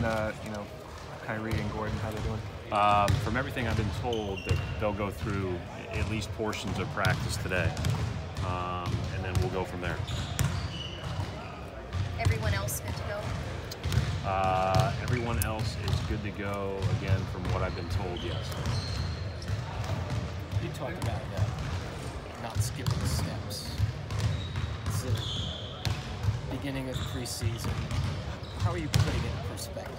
on, Kyrie and Gordon, how they're doing? From everything I've been told, that they'll go through at least portions of practice today, and then we'll go from there. Everyone else good to go? Everyone else is good to go, again, from what I've been told, yes. You talked about not skipping steps. It's the beginning of preseason. How are you putting it in perspective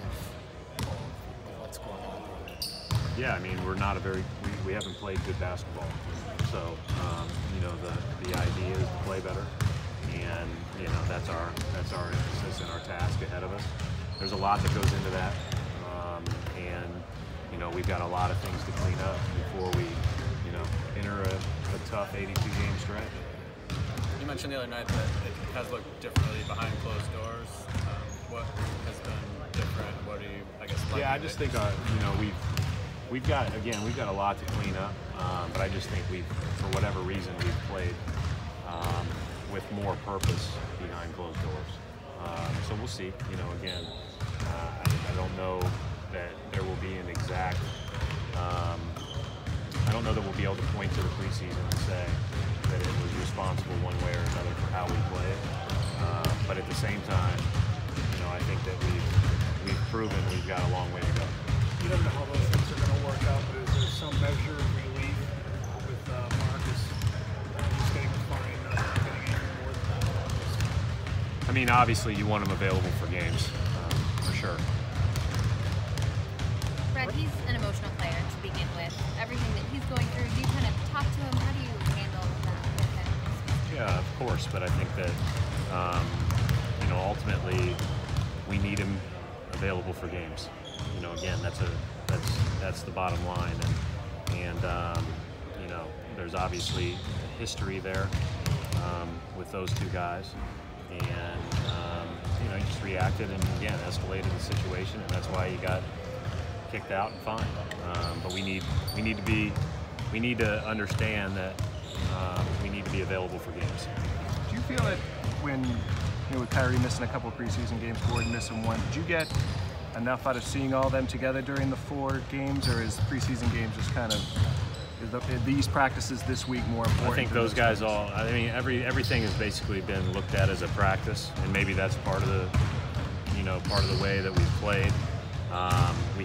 of what's going on? Yeah, I mean, we're not we haven't played good basketball. So, the idea is to play better. And, that's our emphasis and our task ahead of us. There's a lot that goes into that. We've got a lot of things to clean up before we, enter a tough 82-game stretch. You mentioned the other night that it has looked differently behind closed doors. What has been different? What do you, I guess, like? Yeah, I just think, we've got a lot to clean up. But I just think for whatever reason, we've played with more purpose behind closed doors. So we'll see. Again, I don't know that there will be an exact. I don't know that we'll be able to point to the preseason and say that it was responsible one way or another for how we played. But at the same time, I think that we've proven we've got a long way to go. You don't know how those things are going to work out, but is there some measure of relief with Marcus just getting fined, not getting any more than that? I mean, obviously, you want him available for games, for sure. Brad, he's an emotional player to begin with. Everything that he's going through, do you kind of talk to him? How do you handle that with him? Yeah, of course, but I think that ultimately we need him available for games. Again, that's the bottom line, and there's obviously a history there with those two guys, and he just reacted and again escalated the situation, and that's why he got kicked out and fined. But we need to understand that we need to be available for games. Do you feel that when, with Kyrie missing a couple of preseason games, Gordon missing one, did you get enough out of seeing all of them together during the 4 games, or is preseason games just kind of, are these practices this week more important? I think those guys all, everything has basically been looked at as a practice, and maybe that's part of the, part of the way that we've played. We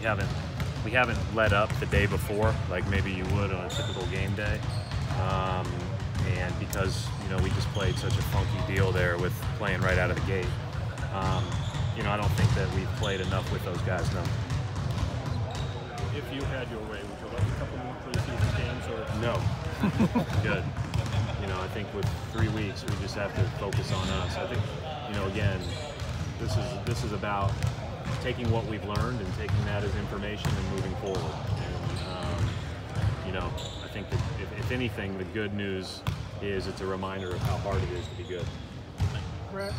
haven't let up the day before like maybe you would on a typical game day, and because we just played such a funky deal there with playing right out of the gate. I don't think that we've played enough with those guys, no. If you had your way, would you like a couple more preseason games, or no? Good. I think with 3 weeks, we just have to focus on us. I think, again, this is about taking what we've learned and taking that as information and moving forward. And I think that if anything, the good news is it's a reminder of how hard it is to be good. Brett,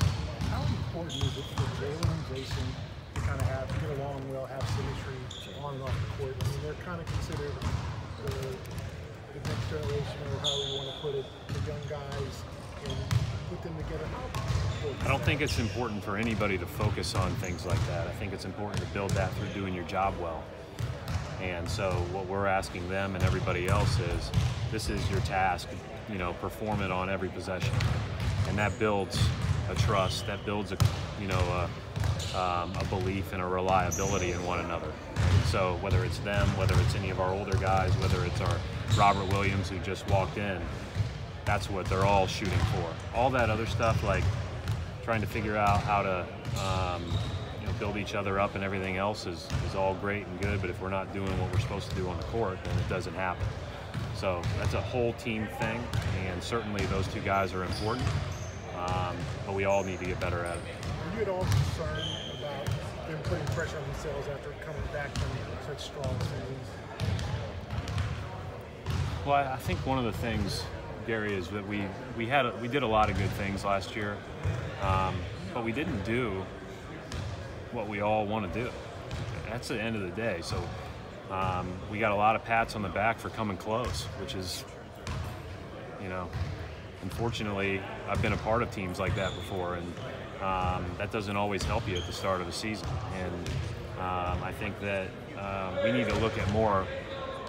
how important is it for Jalen and Jason to kind of get along well, have symmetry on and off the court? I mean, they're kind of considered the next generation, or however you want to put it, the young guys, and put them together. I don't think it's important for anybody to focus on things like that. I think it's important to build that through doing your job well. And so what we're asking them and everybody else is, this is your task, perform it on every possession. And that builds a trust, that builds a belief and a reliability in one another. And so whether it's them, whether it's any of our older guys, whether it's our Robert Williams who just walked in, that's what they're all shooting for. All that other stuff, like trying to figure out how to build each other up and everything else is all great and good, but if we're not doing what we're supposed to do on the court, then it doesn't happen. So that's a whole team thing, and certainly those two guys are important, but we all need to get better at it. Are you at all concerned about them putting pressure on themselves after coming back from such strong seasons? Well, I think one of the things, Gary, is that we did a lot of good things last year, but we didn't do what we all want to do. That's the end of the day. So we got a lot of pats on the back for coming close, which is, unfortunately, I've been a part of teams like that before, and that doesn't always help you at the start of the season. And think that we need to look at more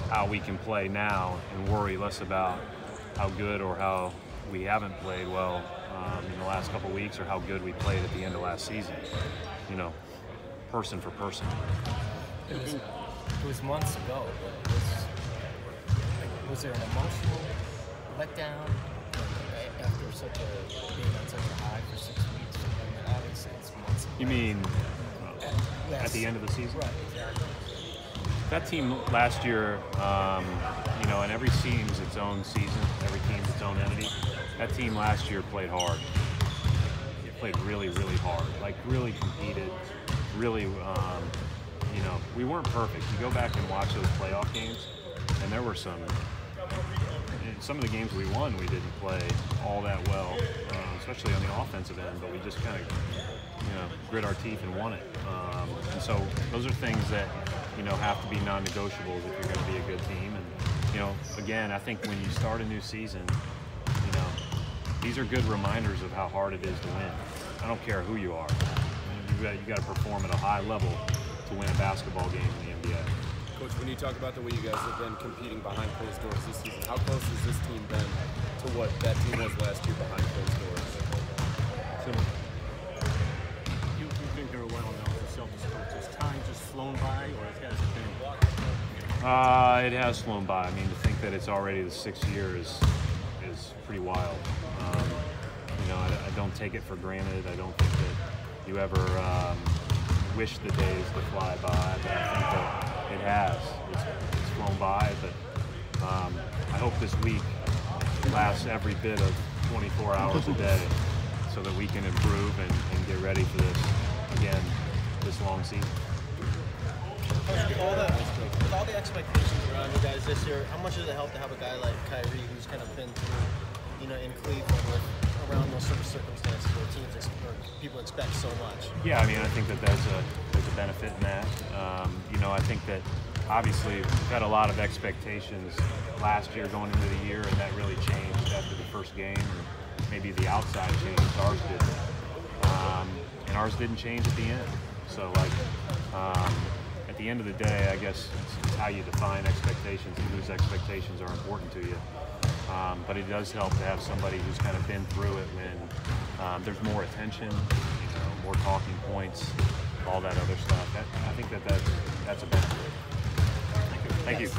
how we can play now and worry less about how good or how we haven't played well in the last couple weeks, or how good we played at the end of last season. You know, person for person. It was months ago, but was there an emotional letdown after being on such a high for 6 weeks? I mean, obviously it's months ago. You mean at the end of the season? Right, exactly. That team last year, you know, and every team's its own season, every team's its own entity. That team last year played hard. It played really, really hard. Like, really competed. Really, you know, we weren't perfect. You go back and watch those playoff games, and there were some of the games we won, we didn't play all that well, especially on the offensive end, but we just kind of, you know, grit our teeth and won it. And so those are things that, you know, have to be non-negotiables if you're going to be a good team. And, you know, again, I think when you start a new season, you know, these are good reminders of how hard it is to win. I don't care who you are. You got to perform at a high level to win a basketball game in the NBA. Coach, when you talk about the way you guys have been competing behind closed doors this season, how close has this team been to what that team was last year behind closed doors? You've been here a while now with the Celtics coach. Has time just flown by, or has it been? It has flown by. I mean, to think that it's already the 6th year is pretty wild. You know, I don't take it for granted. I don't think that you ever wish the days to fly by, but I think that it has. It's flown by, but I hope this week lasts every bit of 24 hours a day so that we can improve and get ready for this, again, this long season. With all the expectations around you guys this year, how much does it help to have a guy like Kyrie who's kind of been through, you know, in Cleveland around those sort of circumstances where people expect so much? Yeah, I mean, I think that there's a benefit in that. You know, I think that obviously we've had a lot of expectations last year going into the year, and that really changed after the first game. And maybe the outside changed, ours didn't. And ours didn't change at the end. So, like, at the end of the day, I guess it's how you define expectations and whose expectations are important to you. But it does help to have somebody who's kind of been through it when there's more attention, you know, more talking points, all that other stuff. I think that's a benefit. Thank you.